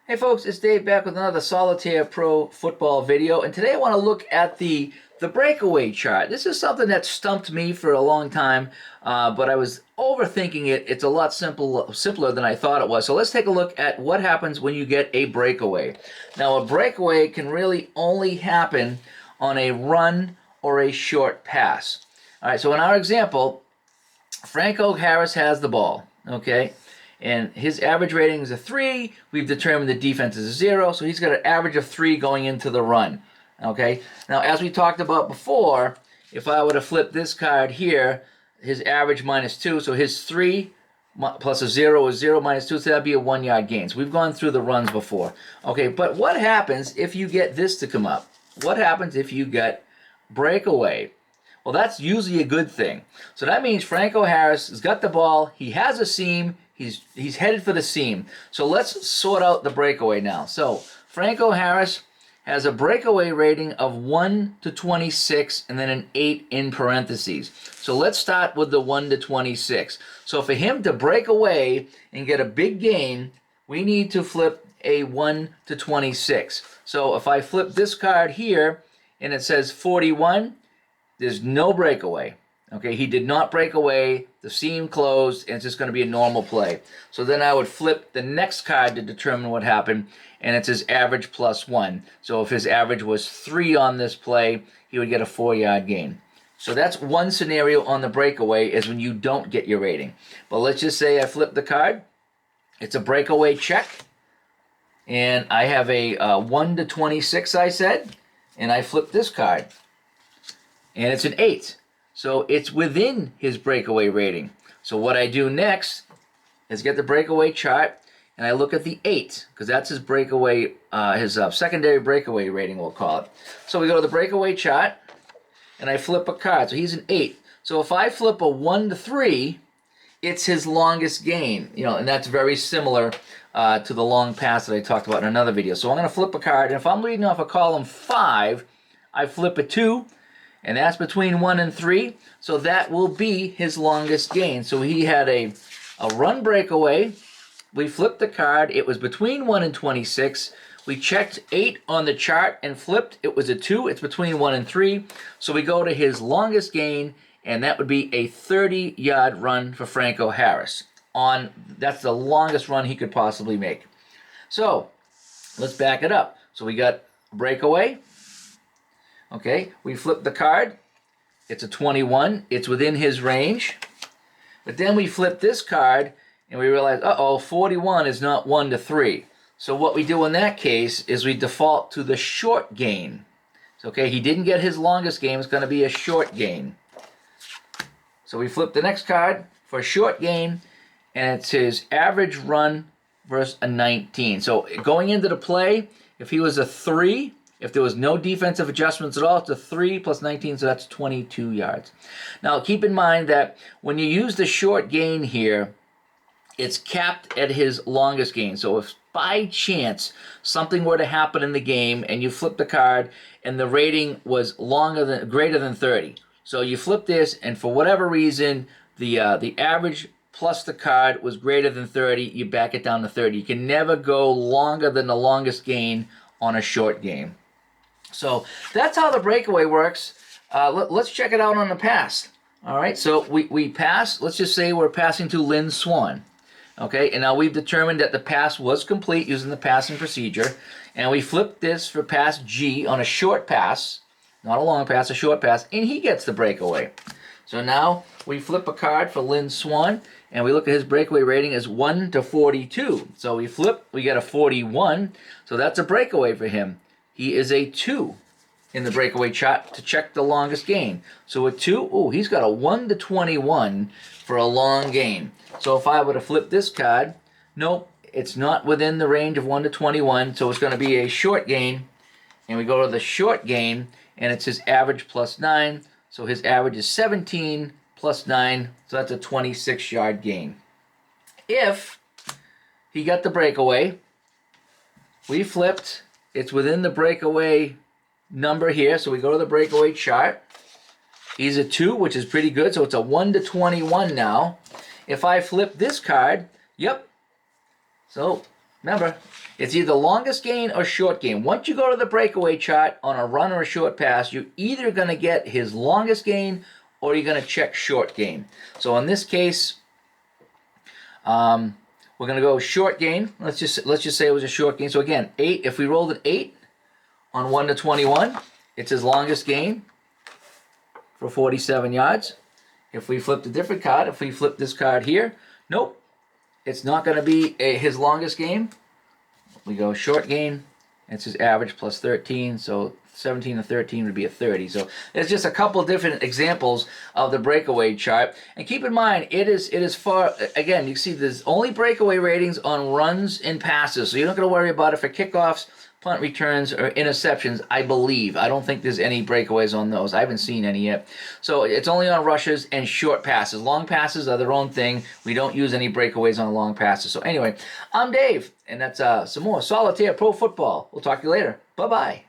Hey folks, it's Dave back with another Solitaire Pro Football video, and today I want to look at the breakaway chart. This is something that stumped me for a long time, but I was overthinking it. It's a lot simpler than I thought it was. So let's take a look at what happens when you get a breakaway. Now, a breakaway can really only happen on a run or a short pass. All right, so in our example, Franco Harris has the ball, okay? And his average rating is a 3. We've determined the defense is a 0, so he's got an average of 3 going into the run. Okay? Now, as we talked about before, if I were to flip this card here, his average minus 2, so his 3 plus a 0 is 0 minus 2, so that'd be a 1-yard gain. So we've gone through the runs before. Okay, but what happens if you get this to come up? What happens if you get breakaway? Well, that's usually a good thing. So that means Franco Harris has got the ball, he has a seam, he's headed for the seam. So let's sort out the breakaway now. So Franco Harris has a breakaway rating of 1 to 26 and then an 8 in parentheses. So let's start with the 1 to 26. So for him to break away and get a big gain, we need to flip a 1 to 26. So if I flip this card here and it says 41, there's no breakaway. Okay, he did not break away, the seam closed, and it's just going to be a normal play. So then I would flip the next card to determine what happened, and it's his average plus 1. So if his average was 3 on this play, he would get a 4-yard gain. So that's one scenario on the breakaway, is when you don't get your rating. But let's just say I flip the card. It's a breakaway check, and I have a 1 to 26, I said, and I flip this card, and it's an 8. So it's within his breakaway rating. So what I do next is get the breakaway chart, and I look at the 8, because that's his breakaway, his secondary breakaway rating, we'll call it. So we go to the breakaway chart, and I flip a card. So he's an 8. So if I flip a 1 to 3, it's his longest gain. And that's very similar to the long pass that I talked about in another video. So I'm going to flip a card, and if I'm reading off a column 5, I flip a 2. And that's between 1 and 3, so that will be his longest gain. So he had a run breakaway. We flipped the card. It was between 1 and 26. We checked 8 on the chart and flipped. It was a 2. It's between 1 and 3. So we go to his longest gain, and that would be a 30-yard run for Franco Harris. That's the longest run he could possibly make. So let's back it up. So we got breakaway. Okay, we flip the card. It's a 21. It's within his range. But then we flip this card, and we realize, 41 is not 1 to 3. So what we do in that case is we default to the short gain. So, okay, he didn't get his longest gain. It's going to be a short gain. So we flip the next card for a short gain, and it's his average run versus a 19. So going into the play, if he was a 3, if there was no defensive adjustments at all, it's a 3 plus 19, so that's 22 yards. Now, keep in mind that when you use the short gain here, it's capped at his longest gain. So if by chance something were to happen in the game and you flip the card and the rating was greater than 30, so you flip this and for whatever reason the average plus the card was greater than 30, you back it down to 30. You can never go longer than the longest gain on a short game. So that's how the breakaway works. Let's check it out on the pass. All right, so we pass. Let's just say we're passing to Lynn Swan. Okay, and now we've determined that the pass was complete using the passing procedure. And we flip this for pass G on a short pass, not a long pass, a short pass, and he gets the breakaway. So now we flip a card for Lynn Swan, and we look at his breakaway rating as 1 to 42. So we flip, we get a 41, so that's a breakaway for him. He is a 2 in the breakaway chart to check the longest gain. So a 2, he's got a 1 to 21 for a long gain. So if I were to flip this card, nope, it's not within the range of 1 to 21, so it's going to be a short gain. And we go to the short gain, and it's his average plus 9. So his average is 17 plus 9, so that's a 26-yard gain. If he got the breakaway, we flipped. It's within the breakaway number here, so we go to the breakaway chart. He's a 2, which is pretty good, so it's a 1 to 21 now. If I flip this card, yep. So Remember, it's either longest gain or short gain. Once you go to the breakaway chart on a run or a short pass, you're either going to get his longest gain or you're going to check short gain. So in this case, we're going to go short gain. Let's just say it was a short gain. So again, 8. If we rolled an 8 on 1 to 21, it's his longest gain for 47 yards. If we flipped a different card, if we flip this card here, nope, it's not going to be his longest gain. We go short gain. It's his average plus 13, so 17 to 13 would be a 30. So there's just a couple of different examples of the breakaway chart. And keep in mind, it is far, again, you see there's only breakaway ratings on runs and passes, so you're not going to worry about it for kickoffs, punt returns, or interceptions, I believe. I don't think there's any breakaways on those. I haven't seen any yet. So it's only on rushes and short passes. Long passes are their own thing. We don't use any breakaways on long passes. So anyway, I'm Dave, and that's some more Solitaire Pro Football. We'll talk to you later. Bye-bye.